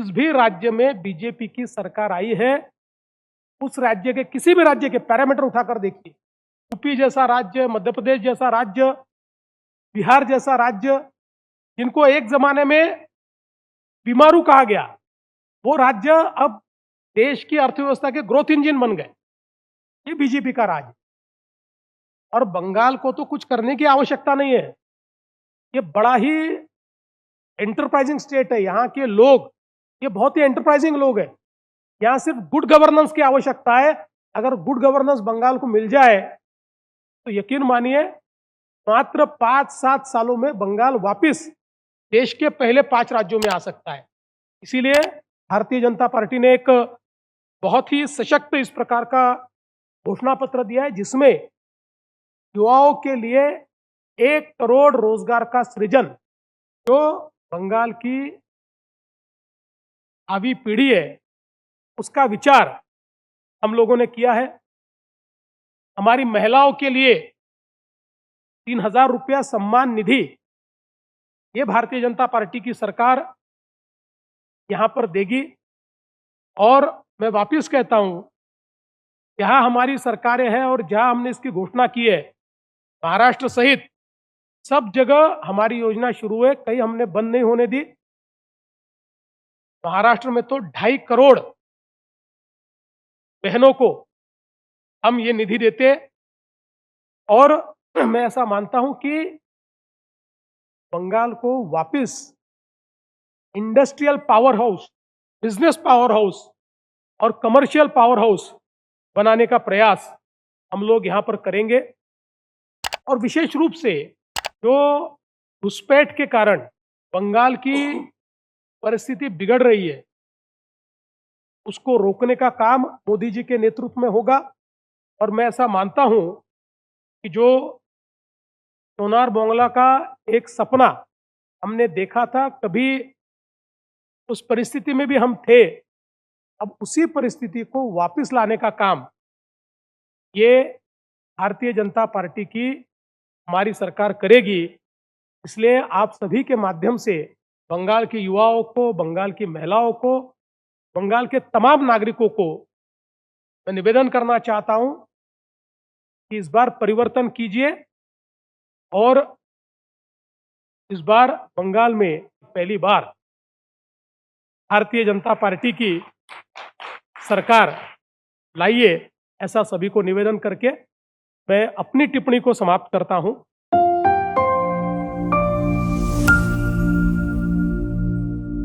जिस भी राज्य में बीजेपी की सरकार आई है, उस राज्य के किसी भी राज्य के पैरामीटर उठाकर देखिए, यूपी जैसा राज्य, मध्य प्रदेश जैसा राज्य, बिहार जैसा राज्य, जिनको एक जमाने में बीमारू कहा गया, वो राज्य अब देश की अर्थव्यवस्था के ग्रोथ इंजन बन गए। ये बीजेपी का राज है। और बंगाल को तो कुछ करने की आवश्यकता नहीं है। ये बड़ा ही एंटरप्राइजिंग स्टेट है। यहाँ के लोग, ये बहुत ही एंटरप्राइजिंग लोग हैं। यहाँ सिर्फ गुड गवर्नेंस की आवश्यकता है। अगर गुड गवर्नेंस बंगाल को मिल जाए तो यकीन मानिए, मात्र 5-7 सालों में बंगाल वापस देश के पहले 5 राज्यों में आ सकता है। इसीलिए भारतीय जनता पार्टी ने एक बहुत ही सशक्त इस प्रकार का घोषणा पत्र दिया है, जिसमें युवाओं के लिए 1 करोड़ रोजगार का सृजन, जो बंगाल की भावी पीढ़ी है, उसका विचार हम लोगों ने किया है। हमारी महिलाओं के लिए 3000 रुपया सम्मान निधि, ये भारतीय जनता पार्टी की सरकार यहां पर देगी। और मैं वापस कहता हूं, जहां हमारी सरकारें हैं और जहां हमने इसकी घोषणा की है, महाराष्ट्र सहित सब जगह हमारी योजना शुरू है, कहीं हमने बंद नहीं होने दी। महाराष्ट्र में तो 2.5 करोड़ बहनों को हम ये निधि देते। और मैं ऐसा मानता हूं कि बंगाल को वापस industrial power house, business power house और कमर्शियल पावर हाउस बनाने का प्रयास हम लोग यहां पर करेंगे। और विशेष रूप से जो घुसपैठ के कारण बंगाल की परिस्थिति बिगड़ रही है, उसको रोकने का काम मोदी जी के नेतृत्व में होगा। और मैं ऐसा मानता हूं कि जो सोनार बांग्ला का एक सपना हमने देखा था, कभी उस परिस्थिति में भी हम थे, अब उसी परिस्थिति को वापस लाने का काम ये भारतीय जनता पार्टी की हमारी सरकार करेगी। इसलिए आप सभी के माध्यम से बंगाल के युवाओं को, बंगाल की महिलाओं को, बंगाल के तमाम नागरिकों को मैं निवेदन करना चाहता हूं कि इस बार परिवर्तन कीजिए। और इस बार बंगाल में पहली बार भारतीय जनता पार्टी की सरकार लाइए, ऐसा सभी को निवेदन करके मैं अपनी टिप्पणी को समाप्त करता हूं।